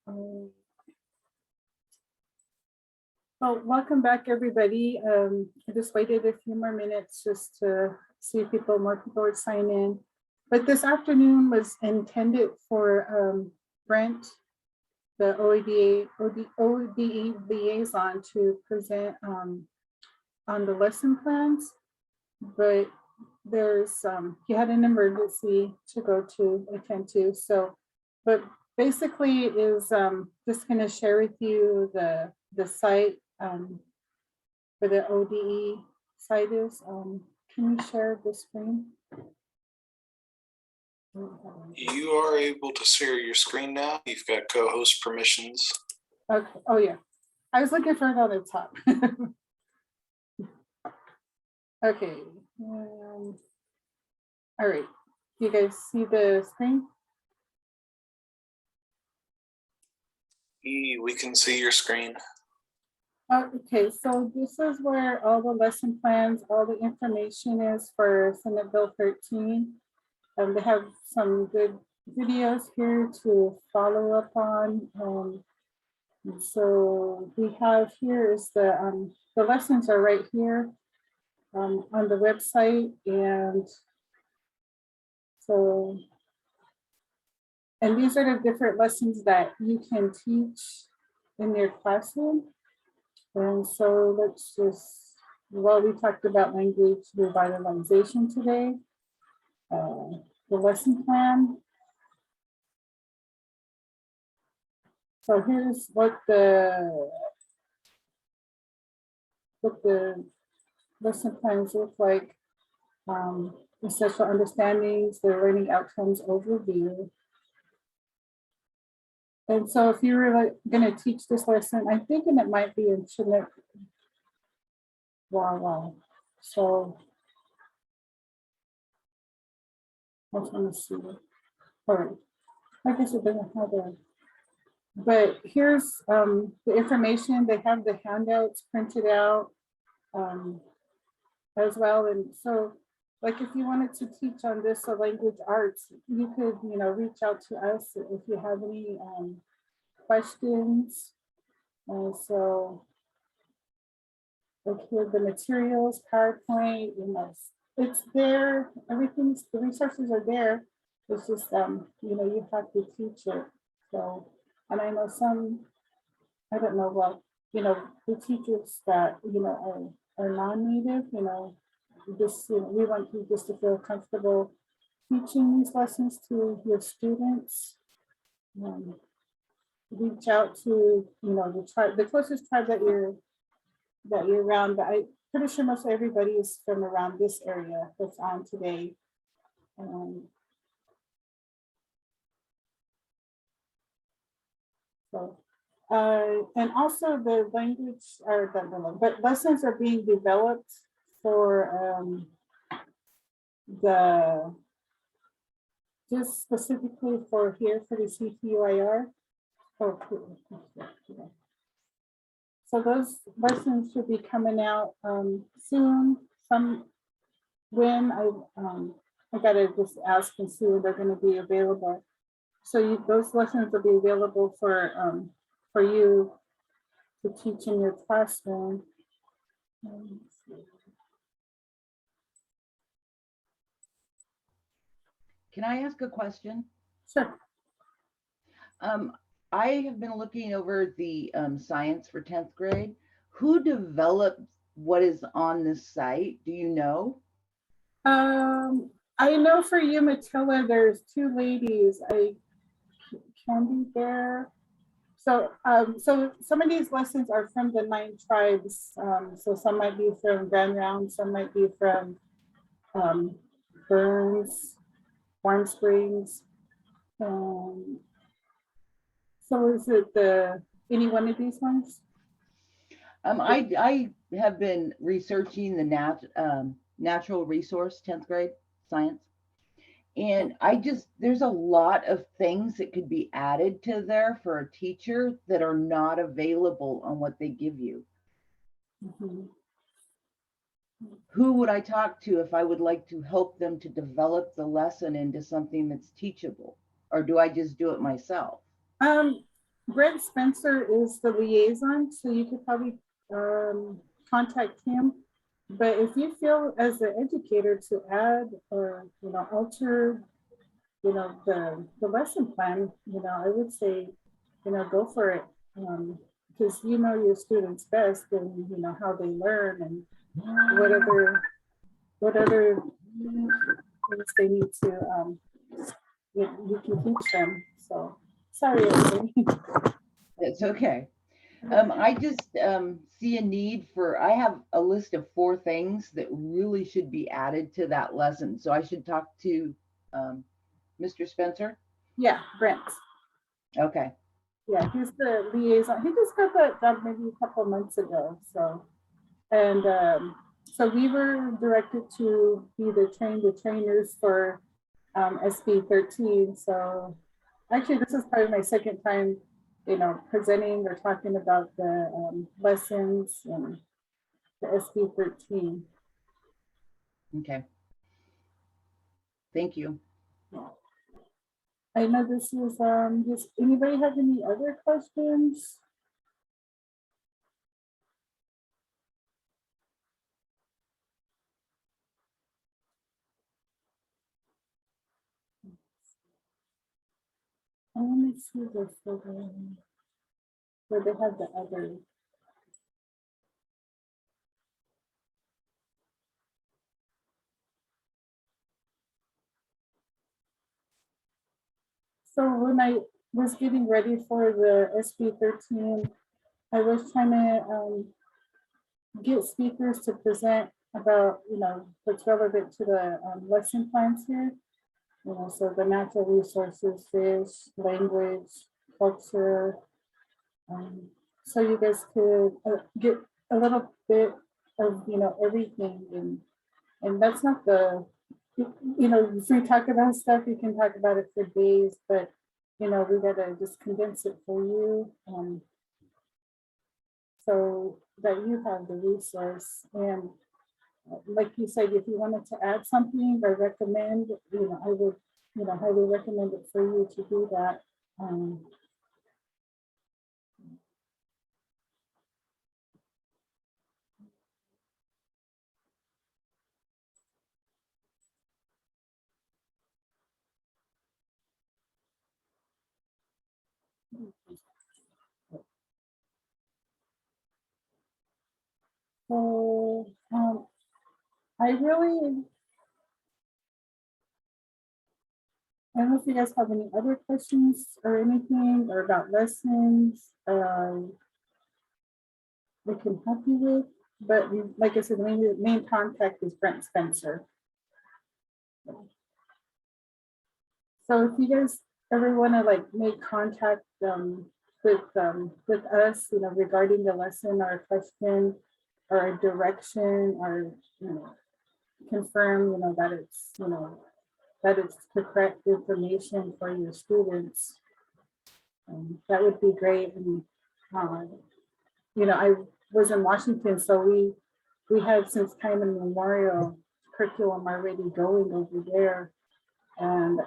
Well, welcome back, everybody. I just waited a few more minutes just to see if more people would sign in. But this afternoon was intended for Brent, the ODE liaison, to present on the lesson plans. But there's he had an emergency to go to attend to. So, but basically is just going to share with you the site for the ODE site is. Can you share the screen? You are able to share your screen now. You've got co-host permissions. Okay. Oh yeah, I was looking for it on the top. Okay. All right. You guys see the screen? We can see your screen. Okay, so this is where all the lesson plans, all the information is for Senate Bill 13. They have some good videos here to follow up on. So we have here is the lessons are right here on the website, and so, and these are the different lessons that you can teach in your classroom. And so let's just, well, we talked about language revitalization today, the lesson plan. So here's what the lesson plans look like. Essential understandings, the learning outcomes overview. And so if you were going to teach this lesson, I'm thinking it might be in Chinook. Wow. So I just want to see. All right. I guess it doesn't have a, but here's the information. They have the handouts printed out as well. And so like if you wanted to teach on this, so language arts, you could, reach out to us if you have any questions. And so like here, the materials, PowerPoint, it's there, everything's, the resources are there. It's just, you have to teach it. So, and I know some, I don't know, well, the teachers that, are non-native, just, we want you just to feel comfortable teaching these lessons to your students. Reach out to, the tribe, the closest tribe that you're around, but I'm pretty sure most everybody is from around this area that's on today. And also the language, but lessons are being developed for just specifically for here for the CTUIR. Oh, cool. So those lessons should be coming out soon. When I gotta just ask and see when they're going to be available. So those lessons will be available for you to teach in your classroom. Can I ask a question? Sure. I have been looking over the science for 10th grade. Who developed what is on this site? Do you know? I know for you, Matilda, there's two ladies. Candy Bear. So, so some of these lessons are from the 9 tribes. So some might be from Grand Round, some might be from Burns, Warm Springs. So is it any one of these ones? I have been researching the natural resource 10th grade science. And there's a lot of things that could be added to there for a teacher that are not available on what they give you. Mm-hmm. Who would I talk to if I would like to help them to develop the lesson into something that's teachable? Or do I just do it myself? Brent Spencer is the liaison, so you could probably contact him. But if you feel as an educator to add or, alter, the lesson plan, I would say, go for it. Because you know your students best and how they learn and what other things they need to you can teach them. So sorry, everybody. It's okay. I just see a need for, I have a list of 4 things that really should be added to that lesson. So I should talk to Mr. Spencer. Yeah, Brent. Okay. Yeah, he's the liaison. He just got that job maybe a couple of months ago. So, and so we were directed to be the trainers for SB13. So actually, this is probably my second time, presenting or talking about the lessons and the SB13. Okay. Thank you. I know this is, does anybody have any other questions? I want to see this where they have the other. So when I was getting ready for the SB13, I was trying to get speakers to present about, what's relevant to the lesson plans here. So the natural resources, fish, language, culture. So you guys could get a little bit of, everything. And that's not the, if we talk about stuff, you can talk about it for days, but, we gotta just condense it for you. So that you have the resource. And like you said, if you wanted to add something or recommend, I would, highly recommend it for you to do that. So I really, I don't know if you guys have any other questions or anything or about lessons we can help you with. But like I said, the main contact is Brent Spencer. So if you guys ever want to like make contact with us, regarding the lesson or a question or a direction or confirm, that it's that it's the correct information for your students, that would be great. And I was in Washington, so we had since time immemorial curriculum already going over there. And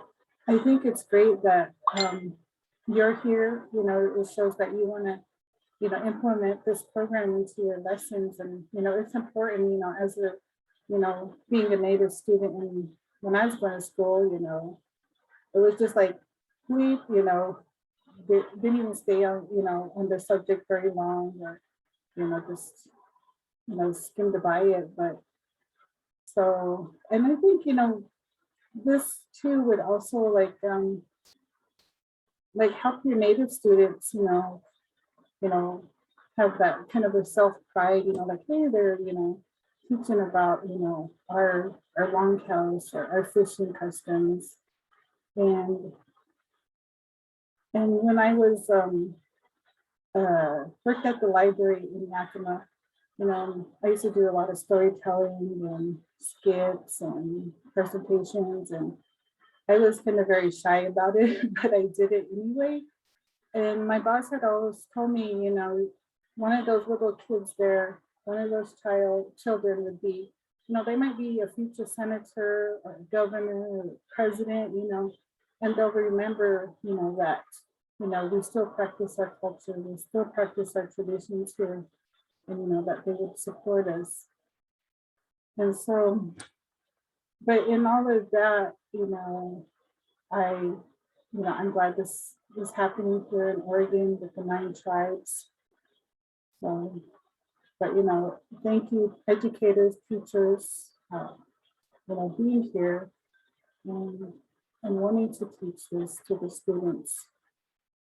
I think it's great that you're here. It shows that you want to, implement this program into your lessons. And, it's important, as a, being a native student. And when I was going to school, it was just like, we, didn't even stay on the subject very long or, just, skimmed by it. But so, and I think, this too would also like help your native students, have that kind of a self-pride, like, hey, they're, teaching about, our longtails or our fishing customs. And when I was worked at the library in Yakima, I used to do a lot of storytelling and skits and presentations, and I was kind of very shy about it, but I did it anyway. And my boss had always told me, one of those little kids there, one of those children would be, they might be a future senator or governor or president, and they'll remember, that, you know, we still practice our culture, we still practice our traditions here, and, you know, that they would support us. And so, but in all of that, you know, I'm glad this is happening here in Oregon with the 9 tribes. So, but, you know, thank you, educators, teachers, you know, being here and wanting to teach this to the students.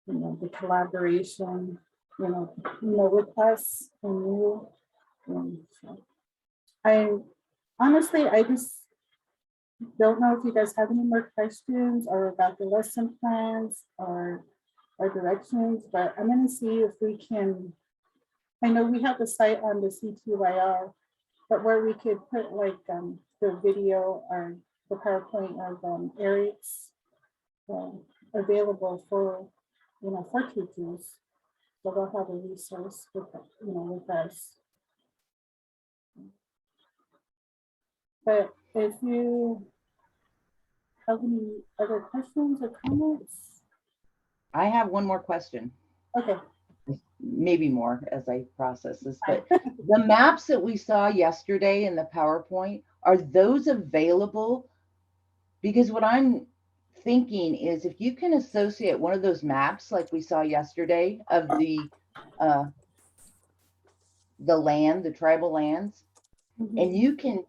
You know, the collaboration, you know, with us and you. And so I just don't know if you guys have any more questions or about the lesson plans or directions, but I'm going to see if we can. I know we have the site on the CTUIR, but where we could put like the video or the PowerPoint of Eric's available for, you know, for teachers. So they'll have a resource with, you know, with us. But if you have any other questions or comments? I have one more question. Okay. Maybe more as I process this, but the maps that we saw yesterday in the PowerPoint, are those available? Because what I'm thinking is if you can associate one of those maps like we saw yesterday of the land, the tribal lands, and you can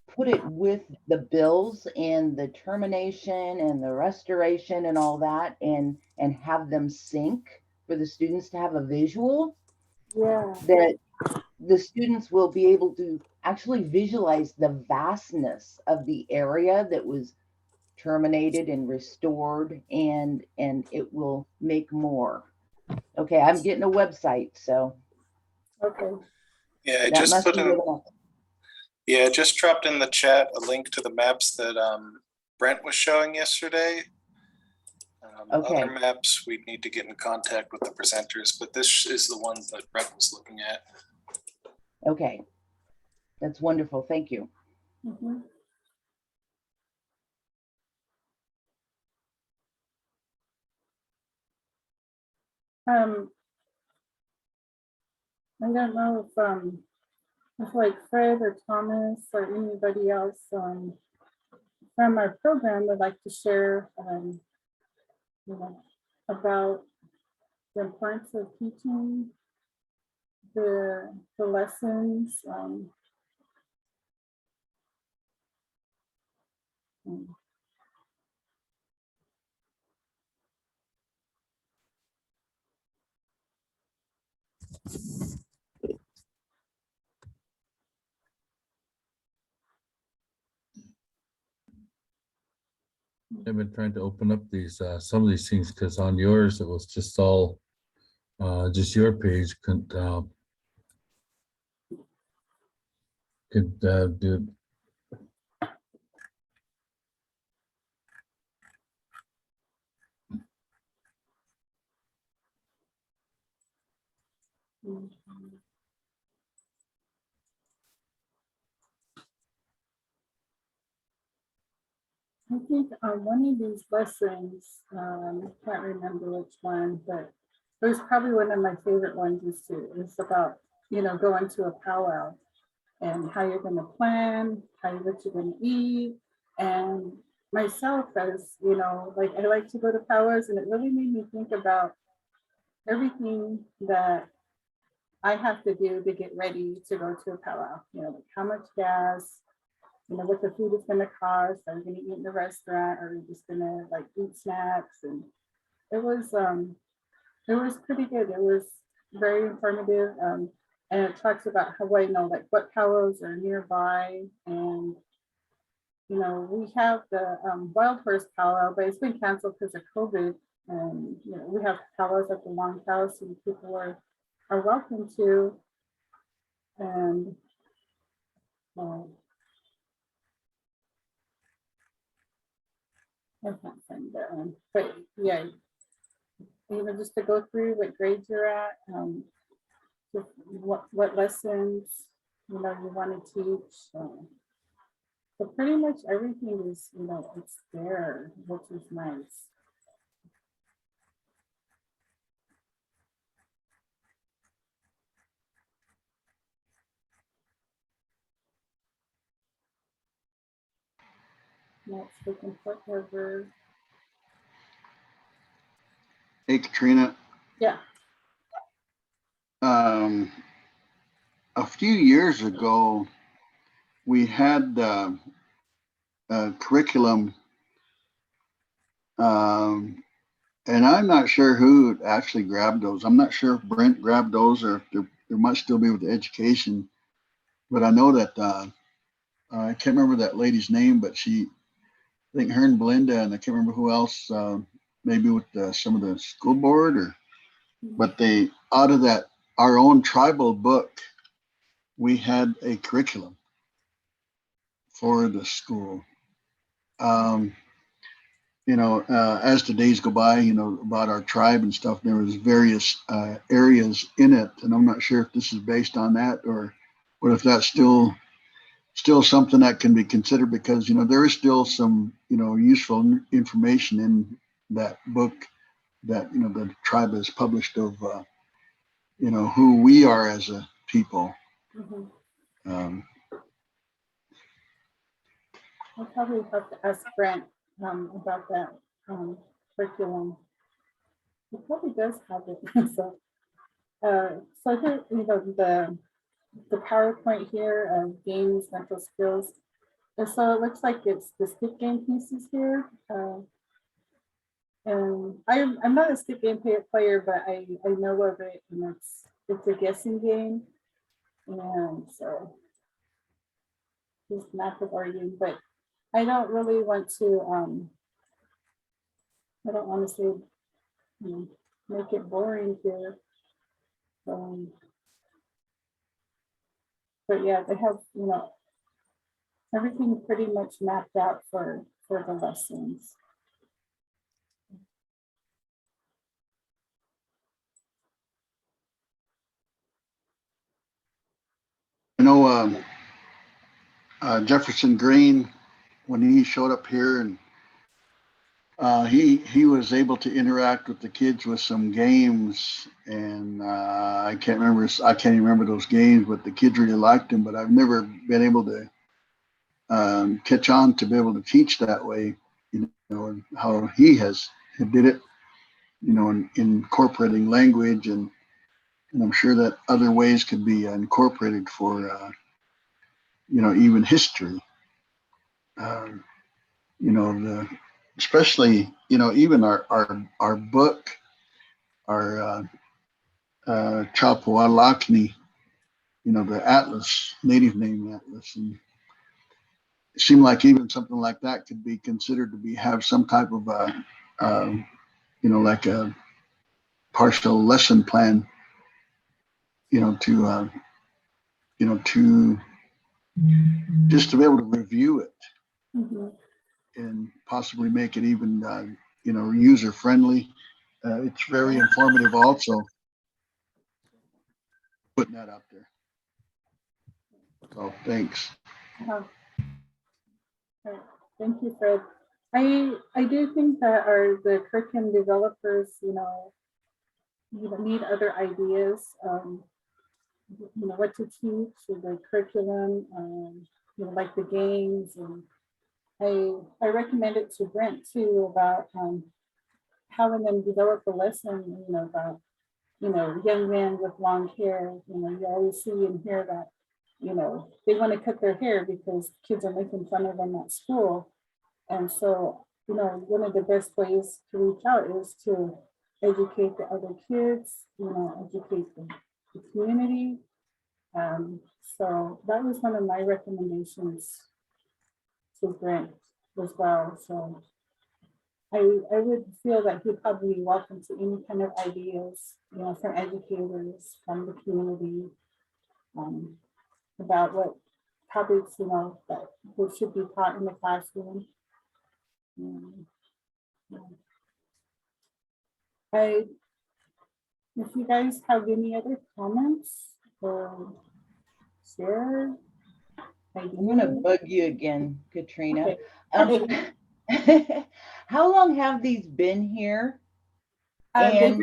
put it with the bills and the termination and the restoration and all that, and have them sync for the students to have a visual, that the students will be able to actually visualize the vastness of the area that was terminated and restored, and it will make more. Okay, I'm getting a website, so Okay. Yeah, I that just must put be in. good enough. Yeah, I just dropped in the chat a link to the maps that Brent was showing yesterday. Okay. Other maps, we'd need to get in contact with the presenters, but this is the one that Brent was looking at. Okay, that's wonderful. Thank you. Mm-hmm. I don't know if like Fred or Thomas or anybody else from our program would like to share, you know, about the importance of teaching the lessons. I've been trying to open up these some of these things because on yours it was just all just your page could do. I think on one of these lessons, I can't remember which one, but it was probably one of my favorite ones. It's about, you know, going to a powwow and how you're going to plan, what you're going to eat. And myself, as you know, like I like to go to powwows, and it really made me think about everything that I have to do to get ready to go to a powwow. You know, like how much gas, you know, what the food is going to cost. Are we going to eat in the restaurant? Or are we just going to like eat snacks? And it was pretty good. It was very informative. And it talks about how, you know, like what powwows are nearby. And, you know, we have the Wild Horse powwow, but it's been canceled because of COVID. And, you know, we have powwows at the Longhouse, and people are welcome to. And I can't find that one, but yeah, you know, just to go through what grades you're at, what lessons, you know, you want to teach. So pretty much everything is, you know, it's there, which is nice. No, it's taking forever. Hey, Katrina. Yeah. A few years ago, we had a curriculum, and I'm not sure who actually grabbed those. I'm not sure if Brent grabbed those or if there might still be with the education. But I know that I can't remember that lady's name, but I think her and Belinda, and I can't remember who else, maybe with some of the school board, but they, out of that, our own tribal book, we had a curriculum for the school. As the days go by, about our tribe and stuff, there was various areas in it, and I'm not sure if this is based on that or if that's still something that can be considered, because there is still some useful information in that book that the tribe has published of who we are as a people. Mm-hmm. I'll probably have to ask Brent about that curriculum. He probably does have it. So I think the PowerPoint here of games, mental skills. And so it looks like it's the stick game pieces here. And I'm not a stick game player, but I know of it, and it's a guessing game. And so just map of arguing, but I don't really want to I don't want to say make it boring here. But yeah, they have everything pretty much mapped out for the lessons. I know Jefferson Green, when he showed up here, and he was able to interact with the kids with some games, and I can't even remember those games, but the kids really liked them. But I've never been able to catch on to be able to teach that way, and how he did it, in incorporating language, and I'm sure that other ways could be incorporated for even history. Especially even our book, our Chapawalakni, the atlas, native name atlas, and it seemed like even something like that could be considered to have some type of like a partial lesson plan, to to just to be able to review it. Mm-hmm. And possibly make it even user friendly. It's very informative also, putting that out there. So thanks. Right. Thank you, Fred. I do think that the curriculum developers need other ideas, what to teach, or the curriculum, like the games. And I recommend it to Brent too about having them develop a lesson, about young men with long hair. You always see and hear that they want to cut their hair because kids are making fun of them at school. And so one of the best ways to reach out is to educate the other kids, educate the community. So that was one of my recommendations to Brent as well. So I would feel that he'd probably be welcome to any kind of ideas, from educators, from the community, about what topics, that should be taught in the classroom. If you guys have any other comments or share, I'm gonna bug you again, Katrina. Okay. How long have these been here? Go ahead.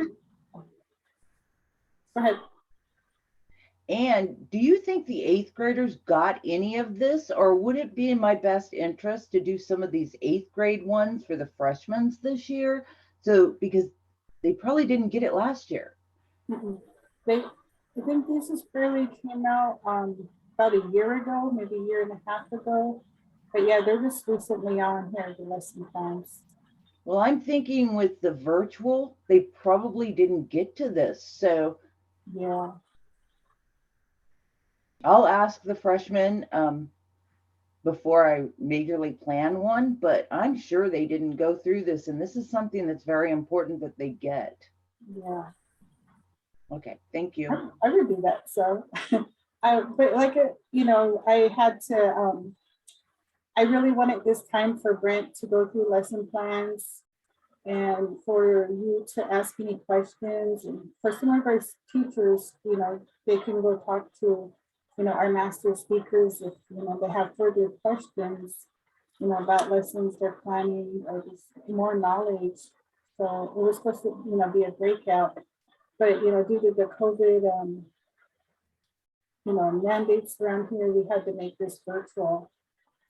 And do you think the 8th graders got any of this, or would it be in my best interest to do some of these 8th grade ones for the freshmen this year? So, because they probably didn't get it last year. They, I think this is barely came out about a year ago, maybe a year and a half ago. But yeah, they're just recently on here, the lesson plans. Well, I'm thinking with the virtual, they probably didn't get to this. So Yeah. I'll ask the freshmen before I majorly plan one, but I'm sure they didn't go through this. And this is something that's very important that they get. Yeah. Okay, thank you. I would do that. So, but like, you know, I had to, I really wanted this time for Brent to go through lesson plans and for you to ask any questions. And for some of our teachers, you know, they can go talk to, you know, our master speakers if, you know, they have further questions, you know, about lessons they're planning or just more knowledge. So it was supposed to, you know, be a breakout. But, you know, due to the COVID, you know, mandates around here, we had to make this virtual.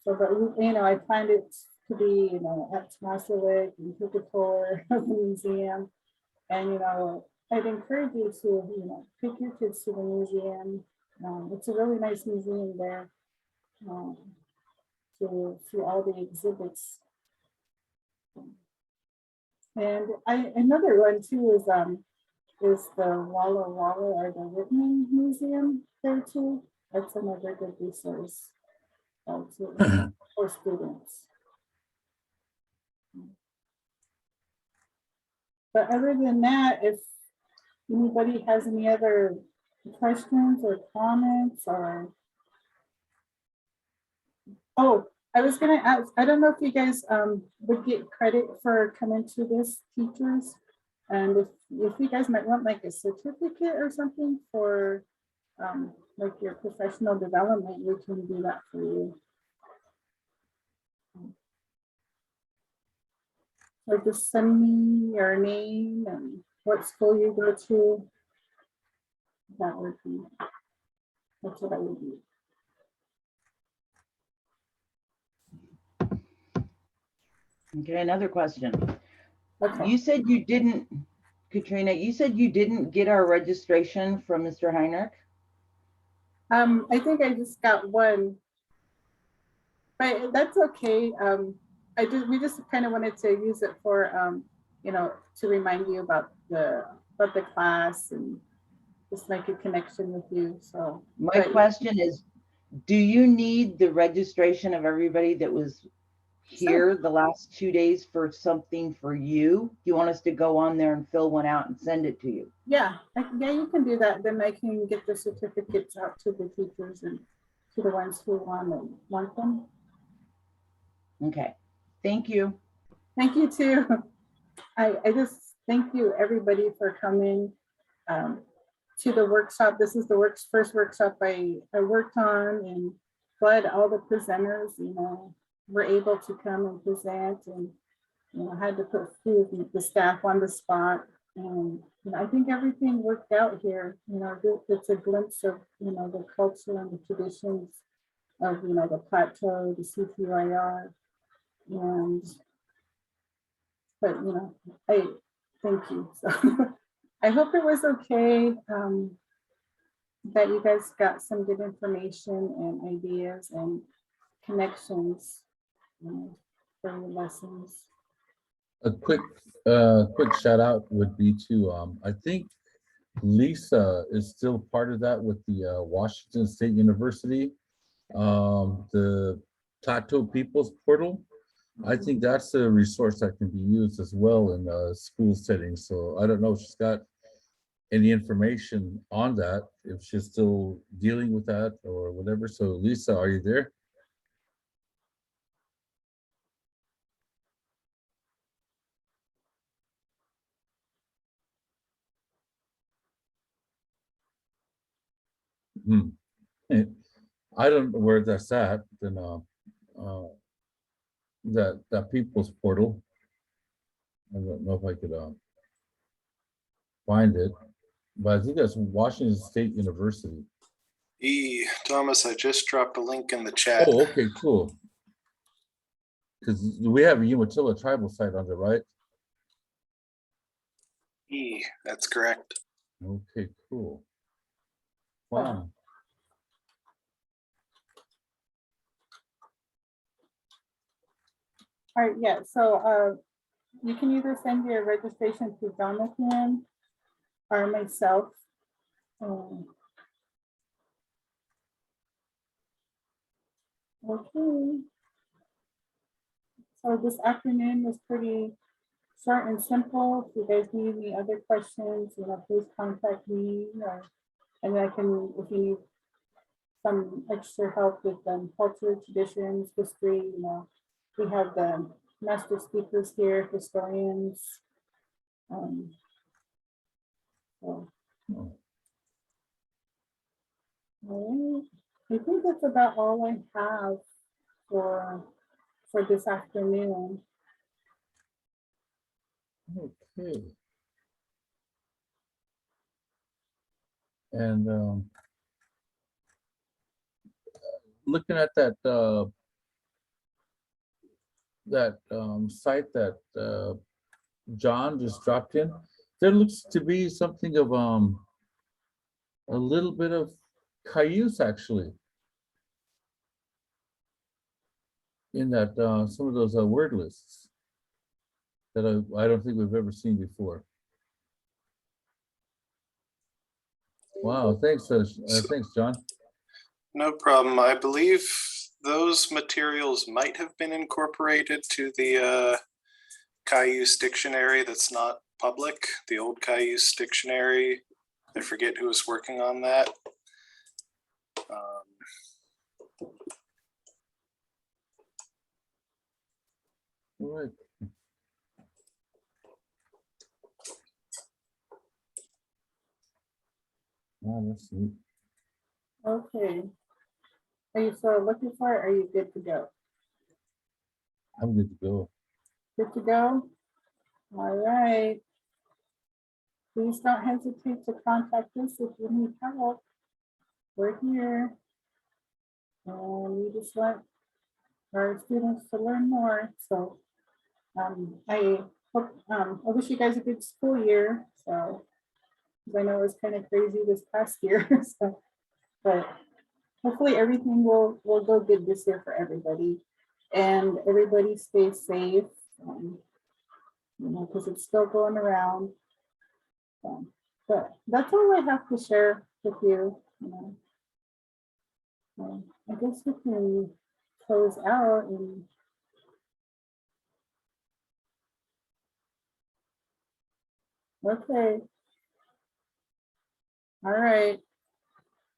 So, but, you know, I planned it to be, you know, at Tomasic and took a tour of the museum. And, you know, I'd encourage you to, you know, take your kids to the museum. It's a really nice museum there to see all the exhibits. And another one too is the Walla Walla or the Whitman Museum there too. That's another good resource for students. But other than that, if anybody has any other questions or comments or, oh, I was gonna ask, I don't know if you guys would get credit for coming to this, teachers. And if you guys might want like a certificate or something for like your professional development, we can do that for you. Or just send me your name and what school you go to. That would be, that's what I would do. Okay, another question. Okay. You said you didn't, Katrina, you said you didn't get our registration from Mr. Heinrich? I think I just got one, but that's okay. We just kind of wanted to use it for, you know, to remind you about the class and just make a connection with you. So My question is, do you need the registration of everybody that was here the last 2 days for something for you? Do you want us to go on there and fill one out and send it to you? Yeah, yeah, you can do that. Then I can get the certificates out to the teachers and to the ones who want them. Okay, thank you. Thank you too. I just thank you everybody for coming to the workshop. This is the first workshop I worked on, and glad all the presenters, you know, were able to come and present, and you know, had to put the staff on the spot. And you know, I think everything worked out here. You know, it's a glimpse of, you know, the culture and the traditions of, you know, the plateau, the CTUIR, and but you know, I thank you. So I hope it was okay, that you guys got some good information and ideas and connections, you know, for your lessons. A quick shout out would be to, I think Lisa is still part of that with the Washington State University, the Plateau People's Portal. I think that's a resource that can be used as well in a school setting. So I don't know if she's got any information on that, if she's still dealing with that or whatever. So Lisa, are you there? I don't know where that's at. Then that People's Portal. I don't know if I could find it, but I think that's Washington State University. Thomas, I just dropped a link in the chat. Oh, okay, cool. Because we have a Umatilla tribal site on there, right? That's correct. Okay, cool. Wow. All right, yeah, so you can either send your registration to Jonathan or myself. Okay. So this afternoon was pretty short and simple. If you guys need any other questions, please contact me, and I can, if you need some extra help with culture, traditions, history, we have the master speakers here, historians. So, all right. I think that's about all I have for this afternoon. Okay. And looking at that site that John just dropped in, there looks to be something of a little bit of Cayuse actually in that some of those word lists that I don't think we've ever seen before. Wow, thanks, John. No problem. I believe those materials might have been incorporated to the Cayuse dictionary that's not public, the old Cayuse dictionary. I forget who was working on that. All right. Wow, that's neat. Okay. Are you still looking for it? Or are you good to go? I'm good to go. Good to go? All right. Please don't hesitate to contact us if you need help. We're here. And we just want our students to learn more. So I hope, I wish you guys a good school year. So, because I know it was kind of crazy this past year. So, but hopefully everything will go good this year for everybody. And everybody stays safe, because it's still going around. But that's all I have to share with you. I guess we can close out and okay. All right.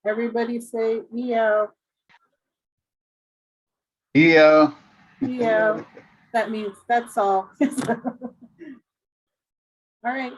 Everybody say EO. Yeah. EO. That means that's all. All right.